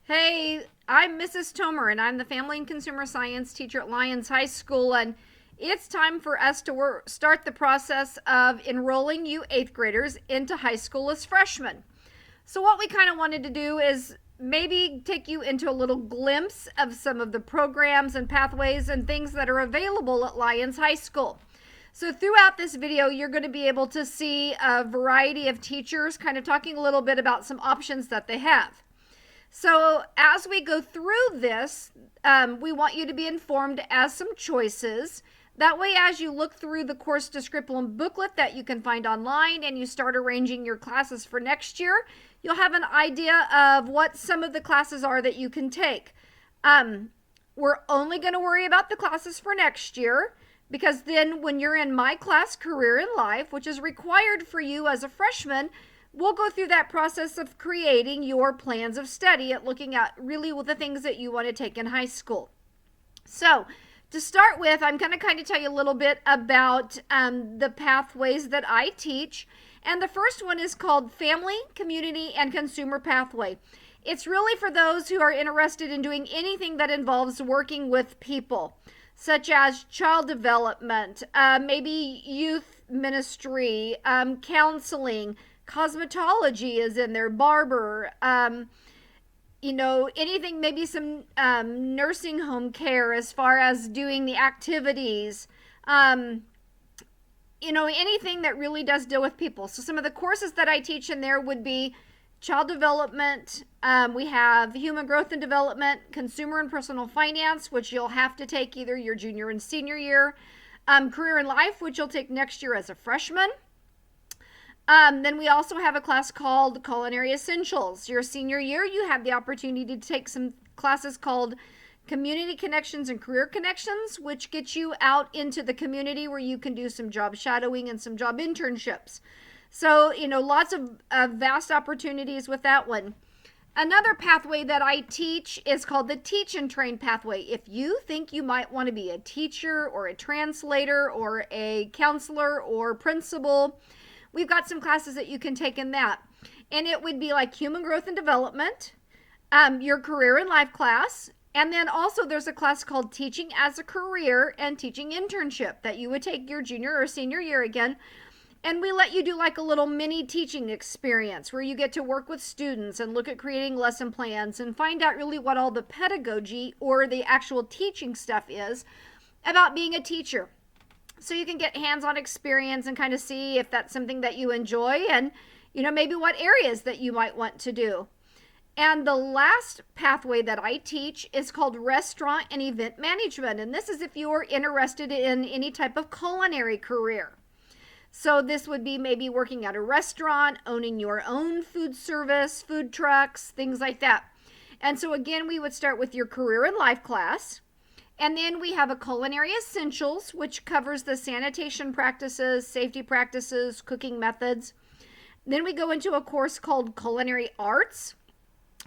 Hey, I'm Mrs. Tomer, and I'm the Family and Consumer Science teacher at Lyons High School. And it's time for us to start the process of enrolling you eighth graders into high school as freshmen. So, what we kind of wanted to do is maybe take you into a little glimpse of some of the programs and pathways and things that are available at Lyons High School. So throughout this video, you're going to be able to see a variety of teachers kind of talking a little bit about some options that they have. So as we go through this, we want you to be informed as some choices. That way, as you look through the course description booklet that you can find online and you start arranging your classes for next year, you'll have an idea of what some of the classes are that you can take. We're only going to worry about the classes for next year, because then when you're in my class, Career in Life, which is required for you as a freshman, we'll go through that process of creating your plans of study at looking at really the things that you want to take in high school. So to start with, I'm going to kind of tell you a little bit about the pathways that I teach. And the first one is called Family, Community, and Consumer Pathway. It's really for those who are interested in doing anything that involves working with people, such as child development, maybe youth ministry, counseling, cosmetology is in there, barber, anything, maybe some nursing home care as far as doing the activities, anything that really does deal with people. So some of the courses that I teach in there would be child development. We have human growth and development, consumer and personal finance, which you'll have to take either your junior and senior year, career in life, which you'll take next year as a freshman. Then we also have a class called Culinary Essentials. Your senior year, you have the opportunity to take some classes called Community Connections and Career Connections, which gets you out into the community where you can do some job shadowing and some job internships. So, lots of vast opportunities with that one. Another pathway that I teach is called the Teach and Train pathway. If you think you might want to be a teacher or a translator or a counselor or principal, we've got some classes that you can take in that. And it would be like human growth and development, your career and life class, and then also there's a class called Teaching as a Career and Teaching Internship that you would take your junior or senior year again. And we let you do like a little mini teaching experience where you get to work with students and look at creating lesson plans and find out really what all the pedagogy or the actual teaching stuff is about being a teacher. So you can get hands-on experience and kind of see if that's something that you enjoy and, maybe what areas that you might want to do. And the last pathway that I teach is called Restaurant and Event Management. And this is if you're interested in any type of culinary career. So this would be maybe working at a restaurant, owning your own food service, food trucks, things like that. And so again, we would start with your career and life class. And then we have a Culinary Essentials, which covers the sanitation practices, safety practices, cooking methods. Then we go into a course called Culinary Arts,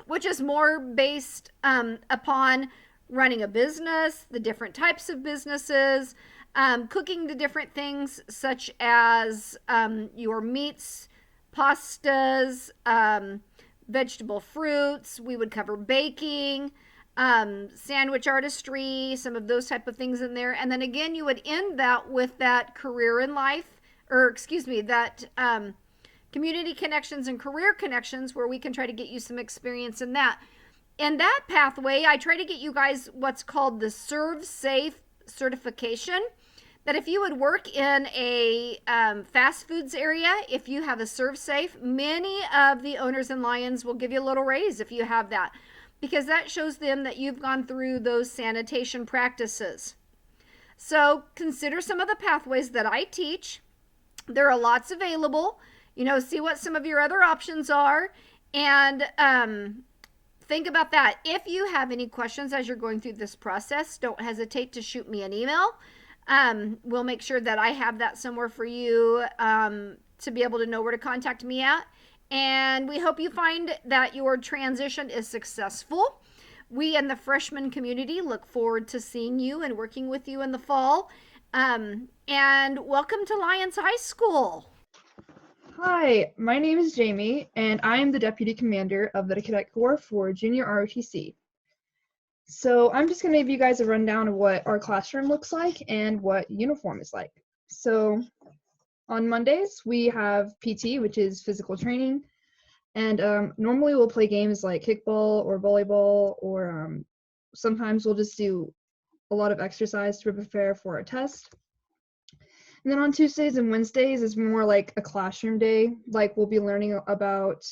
which is more based upon running a business, the different types of businesses, cooking the different things such as your meats, pastas, vegetable fruits. We would cover baking, sandwich artistry, some of those type of things in there. And then again, you would end that with that career in life, that community connections and career connections, where we can try to get you some experience in that. In that pathway, I try to get you guys what's called the Serve Safe certification. That if you would work in a fast foods area, if you have a Serve Safe, many of the owners in Lyons will give you a little raise if you have that, because that shows them that you've gone through those sanitation practices. So consider some of the pathways that I teach. There are lots available. See what some of your other options are, and think about that. If you have any questions as you're going through this process, don't hesitate to shoot me an email. We'll make sure that I have that somewhere for you to be able to know where to contact me at. And we hope you find that your transition is successful. We in the freshman community look forward to seeing you and working with you in the fall. And welcome to Lyons High School. Hi, my name is Jamie, and I am the Deputy Commander of the Cadet Corps for Junior ROTC. So I'm just going to give you guys a rundown of what our classroom looks like and what uniform is like. So on Mondays, we have PT, which is physical training, and normally we'll play games like kickball or volleyball, or sometimes we'll just do a lot of exercise to prepare for a test. And then on Tuesdays and Wednesdays is more like a classroom day. Like we'll be learning about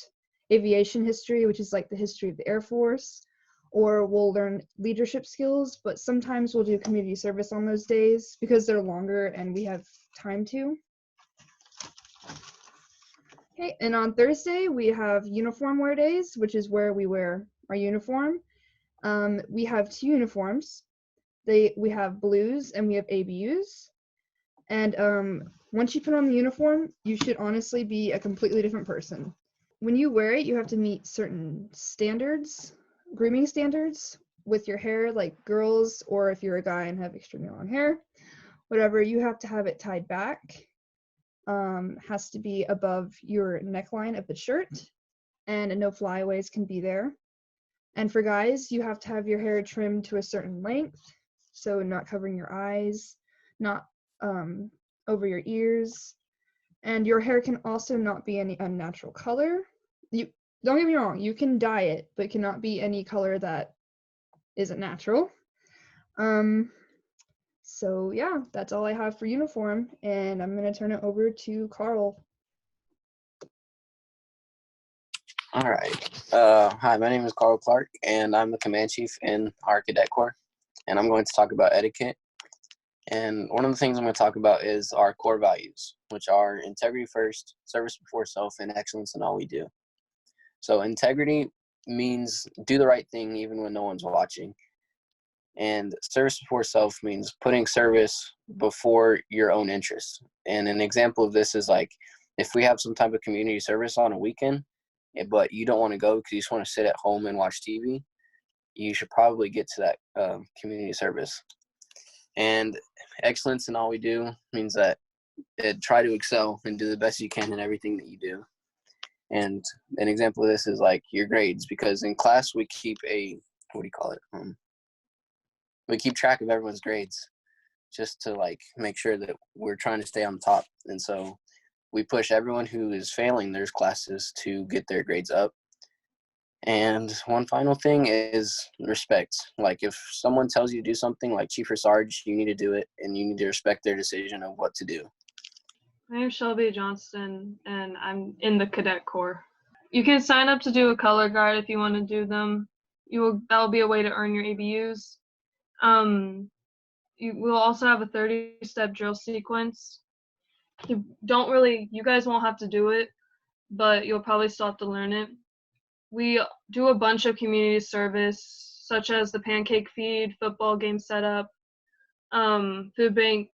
aviation history, which is like the history of the Air Force, or we'll learn leadership skills, but sometimes we'll do community service on those days because they're longer and we have time to. Okay, and on Thursday we have uniform wear days, which is where we wear our uniform. We have two uniforms. We have blues and we have ABUs. And once you put on the uniform, you should honestly be a completely different person. When you wear it, you have to meet certain standards, grooming standards with your hair, like girls, or if you're a guy and have extremely long hair, whatever, you have to have it tied back. Has to be above your neckline of the shirt, and no flyaways can be there. And for guys, you have to have your hair trimmed to a certain length, so not covering your eyes, not over your ears, and your hair can also not be any unnatural color. You don't get me wrong, you can dye it, but it cannot be any color that isn't natural. So yeah, that's all I have for uniform, and I'm gonna turn it over to Carl. All right. Hi, my name is Carl Clark, and I'm the Command Chief in our Cadet Corps, and I'm going to talk about etiquette. And one of the things I'm going to talk about is our core values, which are integrity first, service before self, and excellence in all we do. So integrity means do the right thing even when no one's watching. And service before self means putting service before your own interests. And an example of this is like if we have some type of community service on a weekend, but you don't want to go because you just want to sit at home and watch TV, you should probably get to that community service. And excellence in all we do means that try to excel and do the best you can in everything that you do. And an example of this is like your grades, because in class we keep we keep track of everyone's grades just to like make sure that we're trying to stay on top. And so we push everyone who is failing their classes to get their grades up. And one final thing is respect. Like if someone tells you to do something like Chief or Sarge, you need to do it, and you need to respect their decision of what to do. My name's Shelby Johnston, and I'm in the Cadet Corps. You can sign up to do a color guard if you want to do them. That'll be a way to earn your ABUs. We'll also have a 30-step drill sequence. You guys won't have to do it, but you'll probably still have to learn it. We do a bunch of community service, such as the pancake feed, football game setup, food bank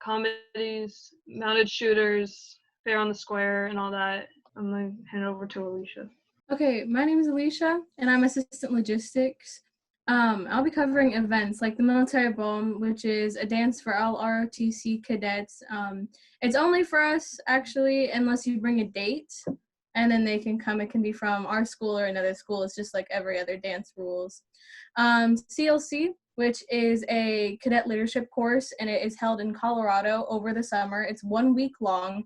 comedies, mounted shooters, fair on the square, and all that. I'm going to hand it over to Alicia. Okay, my name is Alicia, and I'm assistant logistics. I'll be covering events like the Military Ball, which is a dance for all ROTC cadets. It's only for us, actually, unless you bring a date, and then they can come. It can be from our school or another school. It's just like every other dance rules. CLC, which is a cadet leadership course, and it is held in Colorado over the summer. It's 1 week long.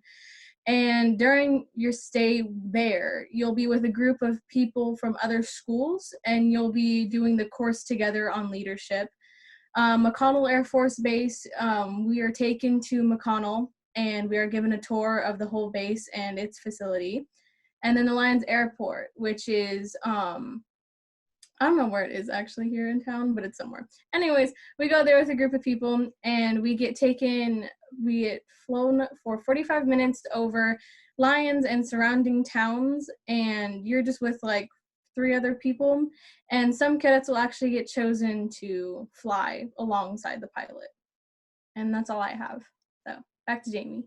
And during your stay there, you'll be with a group of people from other schools, and you'll be doing the course together on leadership. McConnell Air Force Base, we are taken to McConnell, and we are given a tour of the whole base and its facility. And then the Lyons Airport, which is, I don't know where it is actually here in town, but it's somewhere. Anyways, we go there with a group of people, and we get flown for 45 minutes over Lyons and surrounding towns, and you're just with like 3 other people, and some cadets will actually get chosen to fly alongside the pilot. And that's all I have. So back to Jamie.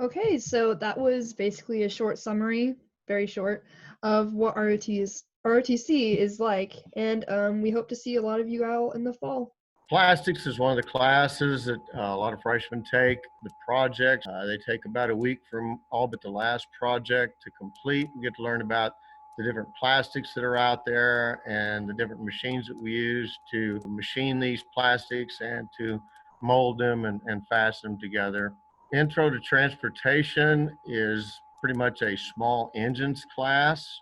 Okay, so that was basically a short summary, very short, of what ROTC is like, and we hope to see a lot of you out in the fall. Plastics is one of the classes that a lot of freshmen take. The projects, they take about a week from all but the last project to complete. We get to learn about the different plastics that are out there and the different machines that we use to machine these plastics and to mold them and fasten them together. Intro to Transportation is pretty much a small engines class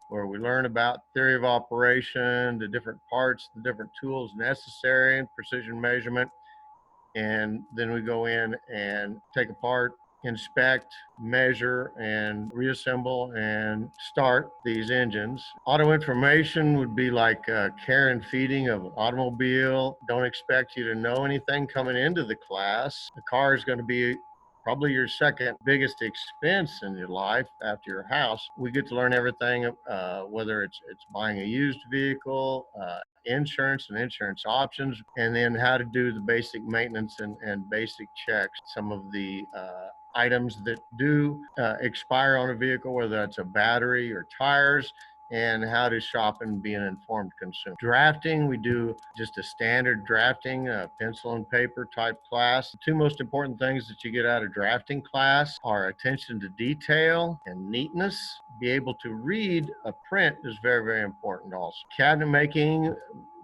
where we learn about theory of operation, the different parts, the different tools necessary, and precision measurement. And then we go in and take apart, inspect, measure, and reassemble and start these engines. Auto information would be like care and feeding of an automobile. Don't expect you to know anything coming into the class. The car is going to be probably your second biggest expense in your life after your house. We get to learn everything, whether it's buying a used vehicle, insurance and insurance options, and then how to do the basic maintenance and basic checks. Some of the items that do expire on a vehicle, whether that's a battery or tires, and how to shop and be an informed consumer. Drafting, we do just a standard drafting, pencil and paper type class. The two most important things that you get out of drafting class are attention to detail and neatness. Be able to read a print is very, very important also. Cabinet making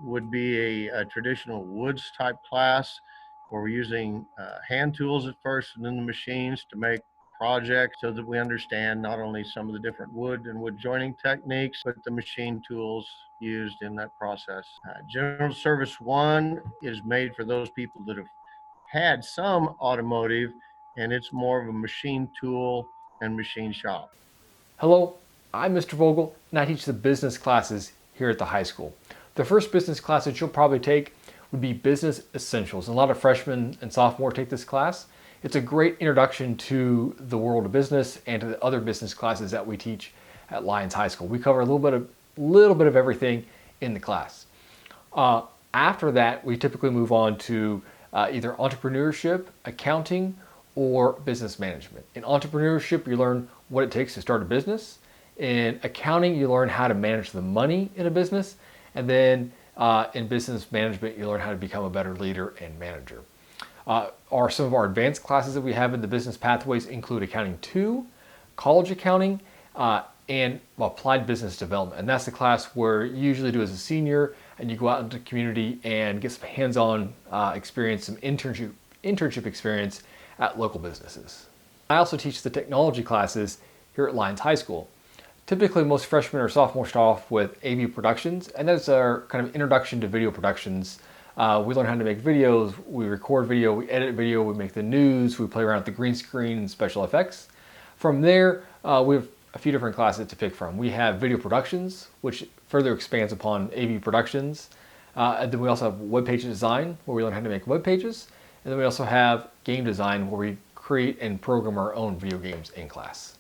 would be a traditional woods type class where we're using hand tools at first and then the machines to make projects so that we understand not only some of the different wood and wood joining techniques, but the machine tools used in that process. General Service 1 is made for those people that have had some automotive, and it's more of a machine tool and machine shop. Hello, I'm Mr. Vogel, and I teach the business classes here at the high school. The first business class that you'll probably take would be Business Essentials. And a lot of freshmen and sophomores take this class. It's a great introduction to the world of business and to the other business classes that we teach at Lyons High School. We cover a little bit of everything in the class. After that, we typically move on to either entrepreneurship, accounting, or business management. In entrepreneurship, you learn what it takes to start a business. In accounting, you learn how to manage the money in a business. And then in business management, you learn how to become a better leader and manager. Some of our advanced classes that we have in the business pathways include Accounting 2, College Accounting, and Applied Business Development. And that's the class where you usually do as a senior and you go out into the community and get some hands-on experience, some internship experience at local businesses. I also teach the technology classes here at Lyons High School. Typically, most freshmen or sophomores start off with AV Productions, and that's our kind of introduction to video productions. We learn how to make videos, we record video, we edit video, we make the news, we play around with the green screen and special effects. From there, we have a few different classes to pick from. We have Video Productions, which further expands upon AV Productions. And then we also have Web Page Design, where we learn how to make web pages. And then we also have Game Design, where we create and program our own video games in class.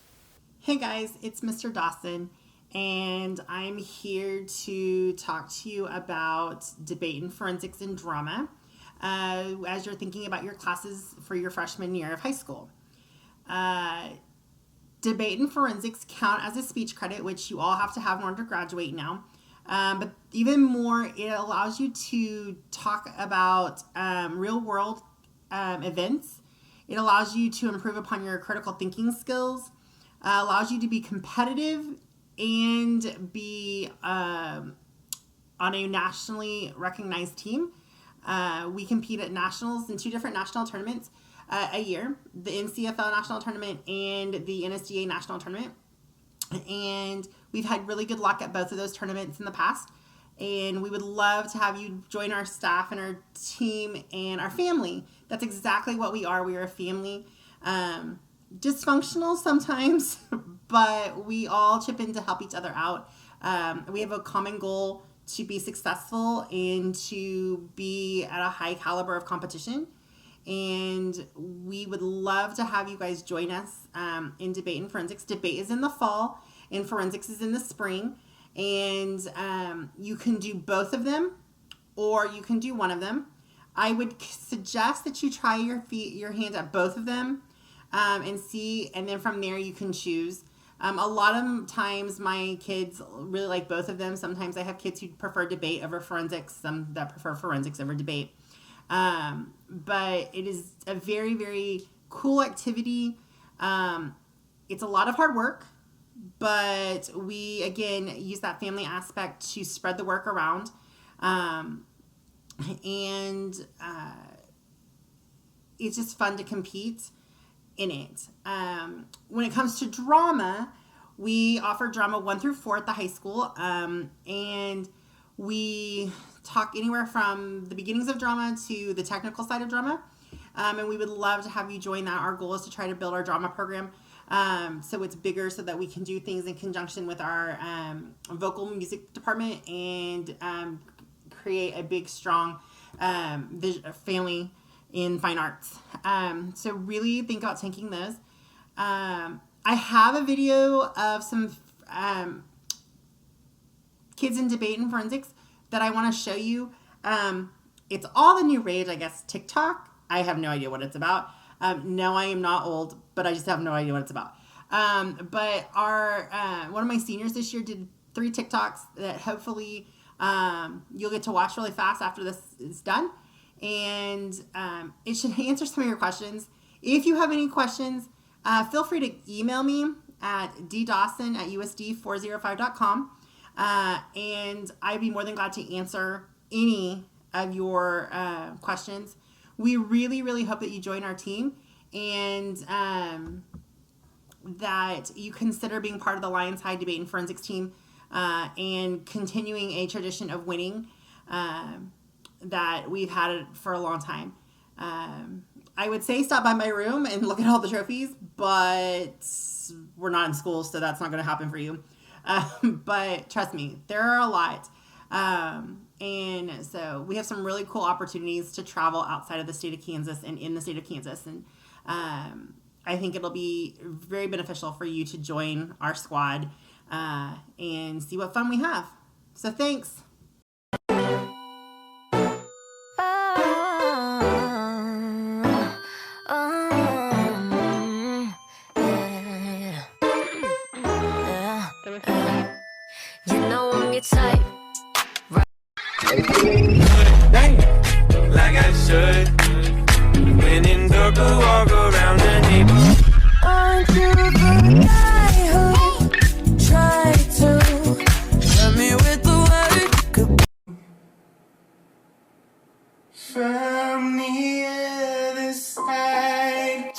Hey guys, it's Mr. Dawson, and I'm here to talk to you about debate and forensics and drama as you're thinking about your classes for your freshman year of high school. Debate and forensics count as a speech credit, which you all have to have in order to graduate now. But even more, it allows you to talk about real world events. It allows you to improve upon your critical thinking skills. Allows you to be competitive and be on a nationally recognized team. We compete at nationals in 2 different national tournaments a year, the NCFL National Tournament and the NSDA National Tournament. And we've had really good luck at both of those tournaments in the past. And we would love to have you join our staff and our team and our family. That's exactly what we are. We are a family. Dysfunctional sometimes, but we all chip in to help each other out. We have a common goal to be successful and to be at a high caliber of competition. And we would love to have you guys join us in debate and forensics. Debate is in the fall and forensics is in the spring. And you can do both of them or you can do one of them. I would suggest that you try your hand at both of them. And see, and then from there you can choose. A lot of times my kids really like both of them. Sometimes I have kids who prefer debate over forensics, some that prefer forensics over debate. But it is a very, very cool activity. It's a lot of hard work, but we, again, use that family aspect to spread the work around. And it's just fun to compete in it. When it comes to drama, we offer drama 1 through 4 at the high school. And we talk anywhere from the beginnings of drama to the technical side of drama. And we would love to have you join that. Our goal is to try to build our drama program so it's bigger, so that we can do things in conjunction with our vocal music department and create a big, strong family in fine arts. So really think about taking those. I have a video of some kids in debate and forensics that I want to show you. It's all the new rage, I guess, TikTok. I have no idea what it's about. No, I am not old, but I just have no idea what it's about. But our one of my seniors this year did 3 TikToks that hopefully you'll get to watch really fast after this is done. And it should answer some of your questions. If you have any questions, feel free to email me at ddawson@usd405.com. And I'd be more than glad to answer any of your questions. We really, really hope that you join our team and that you consider being part of the Lyons High Debate and Forensics team and continuing a tradition of winning that we've had for a long time. I would say stop by my room and look at all the trophies, but we're not in school, so that's not going to happen for you. But trust me, there are a lot. And so we have some really cool opportunities to travel outside of the state of Kansas and in the state of Kansas. And I think it'll be very beneficial for you to join our squad and see what fun we have. So thanks. You know I'm your type. Like I should. When in dark, I walk around the neighborhood. Aren't you the guy who tried to hurt me with the word? From the other side.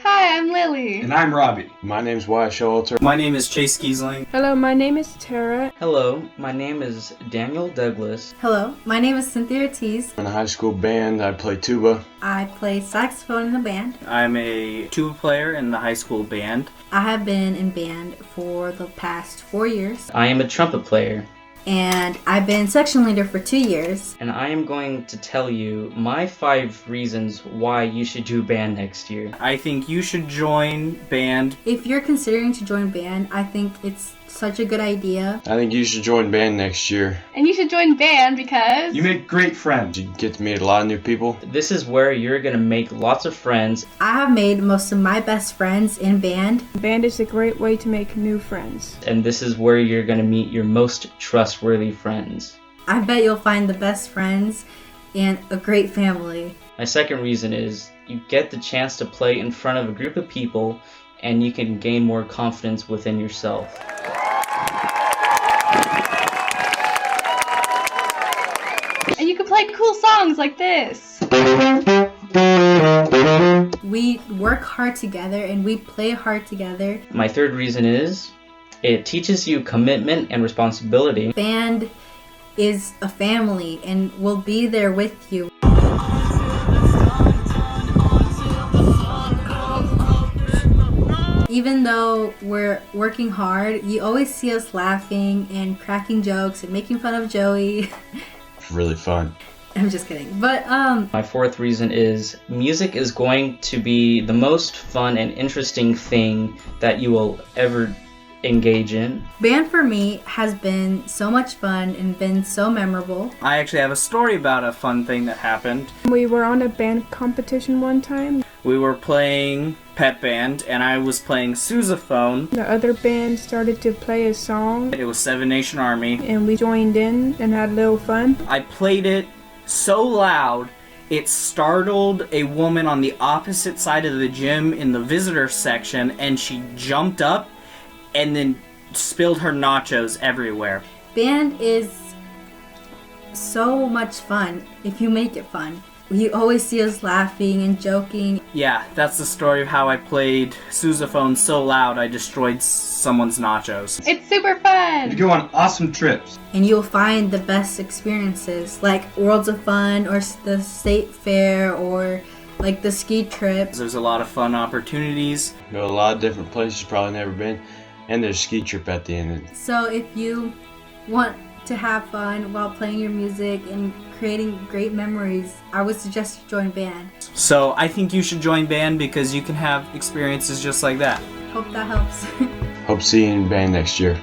Hi, I'm Lily. And I'm Robbie. My name's Wyatt Showalter. My name is Chase Kiesling. Hello, my name is Tara. Hello, my name is Daniel Douglas. Hello, my name is Cynthia Ortiz. In a high school band, I play tuba. I play saxophone in the band. I'm a tuba player in the high school band. I have been in band for the past 4 years. I am a trumpet player. and I've been section leader for 2 years. And I am going to tell you my 5 reasons why you should do band next year. I think you should join band. If you're considering to join band, I think it's such a good idea. I think you should join band next year. And you should join band because You make great friends. You get to meet a lot of new people. This is where you're gonna make lots of friends. I have made most of my best friends in band. Band is a great way to make new friends. And this is where you're gonna meet your most trustworthy friends. I bet you'll find the best friends and a great family. My second reason is you get the chance to play in front of a group of people and you can gain more confidence within yourself. and you can play cool songs like this. We work hard together and we play hard together. My third reason is it teaches you commitment and responsibility. Band is a family and will be there with you. Even though we're working hard, you always see us laughing and cracking jokes and making fun of Joey. It's really fun. I'm just kidding. But My fourth reason is music is going to be the most fun and interesting thing that you will ever engage in. band for me has been so much fun and been so memorable. I actually have a story about a fun thing that happened. We were on a band competition one time. We were playing pep band, and I was playing sousaphone. The other band started to play a song, It was Seven Nation Army. and we joined in and had a little fun. I played it so loud, it startled a woman on the opposite side of the gym in the visitor section, and she jumped up and then spilled her nachos everywhere. Band is so much fun if you make it fun. You always see us laughing and joking. Yeah, that's the story of how I played sousaphone so loud I destroyed someone's nachos. It's super fun. You go on awesome trips. And you'll find the best experiences like Worlds of Fun or the state fair or like the ski trips. There's a lot of fun opportunities. Go to a lot of different places you've probably never been. And there's a ski trip at the end. So if you want to have fun while playing your music and creating great memories, I would suggest you join band. So I think you should join band because you can have experiences just like that. Hope that helps. Hope to see you in band next year.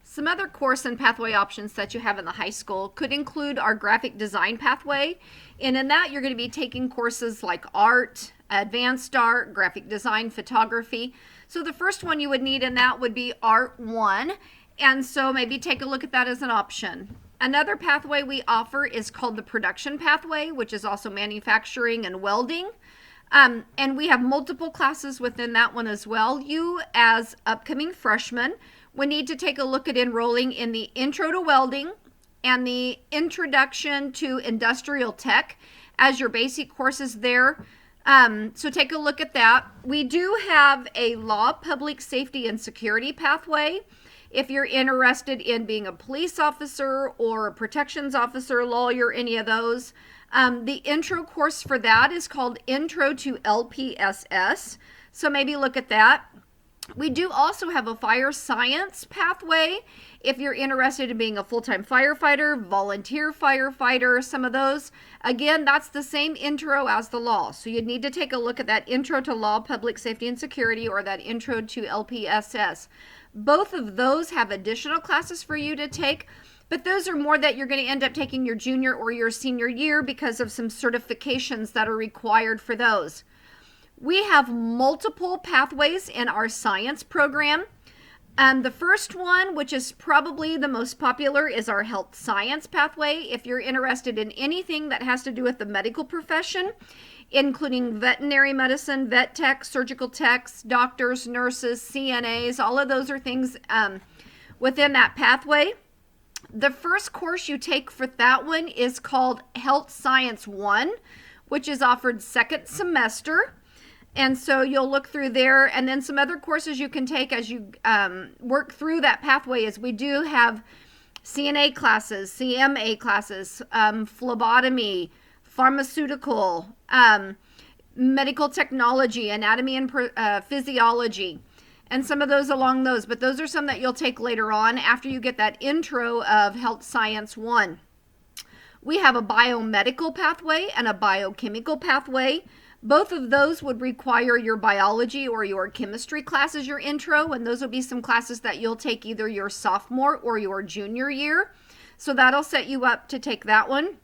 Some other course and pathway options that you have in the high school could include our graphic design pathway. And in that, you're going to be taking courses like art, advanced art, graphic design, photography. So the first one you would need in that would be Art 1. And so maybe take a look at that as an option. Another pathway we offer is called the production pathway, which is also manufacturing and welding. And we have multiple classes within that one as well. You, as upcoming freshmen, we need to take a look at enrolling in the Intro to Welding and the Introduction to Industrial Tech as your basic courses there. So take a look at that. We do have a Law, Public Safety, and Security pathway. If you're interested in being a police officer or a protections officer, lawyer, any of those, the intro course for that is called Intro to LPSS. So maybe look at that. We do also have a fire science pathway if you're interested in being a full-time firefighter, volunteer firefighter, some of those. Again, that's the same intro as the law. So you'd need to take a look at that Intro to Law, Public Safety and Security, or that Intro to LPSS. Both of those have additional classes for you to take, but those are more that you're going to end up taking your junior or your senior year because of some certifications that are required for those. We have multiple pathways in our science program. The first one, which is probably the most popular, is our health science pathway. If you're interested in anything that has to do with the medical profession, including veterinary medicine, vet techs, surgical techs, doctors, nurses, CNAs, all of those are things within that pathway. The first course you take for that one is called Health Science 1, which is offered second semester. And so you'll look through there, and then some other courses you can take as you work through that pathway is we do have CNA classes, CMA classes, phlebotomy, pharmaceutical, medical technology, anatomy and physiology, and some of those along those. But those are some that you'll take later on after you get that intro of Health Science 1. We have a biomedical pathway and a biochemical pathway. Both of those would require your biology or your chemistry class as your intro, and those will be some classes that you'll take either your sophomore or your junior year. So that'll set you up to take that one.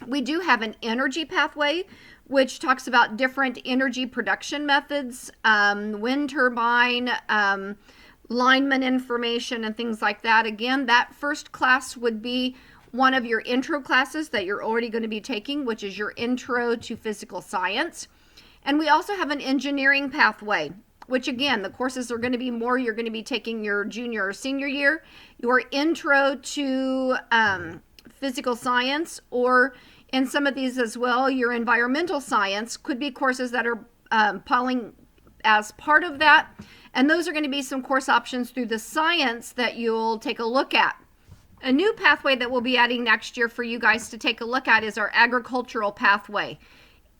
We do have an energy pathway, which talks about different energy production methods, wind turbine, lineman information, and things like that. Again, that first class would be one of your intro classes that you're already going to be taking, which is your intro to physical science. And we also have an engineering pathway, which again, the courses are going to be more, you're going to be taking your junior or senior year, your intro to physical science, or in some of these as well, your environmental science could be courses that are falling as part of that. And those are going to be some course options through the science that you'll take a look at. A new pathway that we'll be adding next year for you guys to take a look at is our agricultural pathway.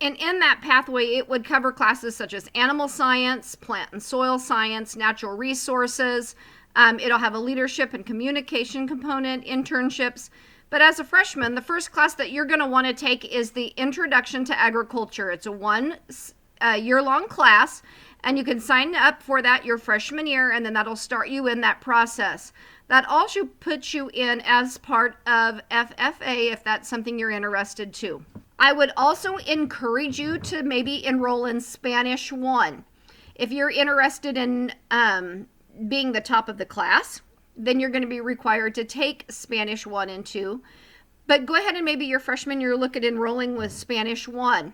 And in that pathway, it would cover classes such as animal science, plant and soil science, natural resources. It'll have a leadership and communication component, internships. But as a freshman, the first class that you're going to want to take is the Introduction to Agriculture. It's a one-year-long class, and you can sign up for that your freshman year, and then that'll start you in that process. That also puts you in as part of FFA if that's something you're interested to. I would also encourage you to maybe enroll in Spanish 1. If you're interested in being the top of the class, then you're going to be required to take Spanish 1 and 2. But go ahead and maybe your freshman year look at enrolling with Spanish 1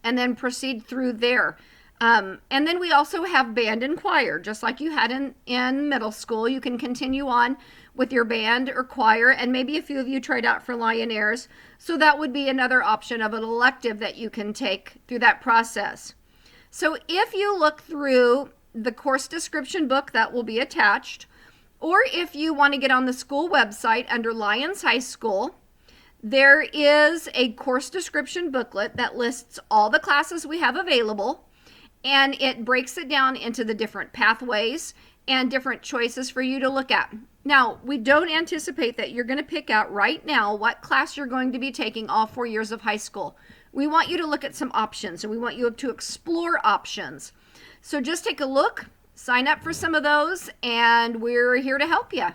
and then proceed through there. And then we also have band and choir, just like you had in middle school. You can continue on with your band or choir, and maybe a few of you tried out for Lyons. So that would be another option of an elective that you can take through that process. So if you look through the course description book that will be attached, or if you want to get on the school website under Lyons High School, there is a course description booklet that lists all the classes we have available, and it breaks it down into the different pathways and different choices for you to look at. Now, we don't anticipate that you're going to pick out right now what class you're going to be taking all 4 years of high school. We want you to look at some options, and we want you to explore options. So just take a look, sign up for some of those, and we're here to help you.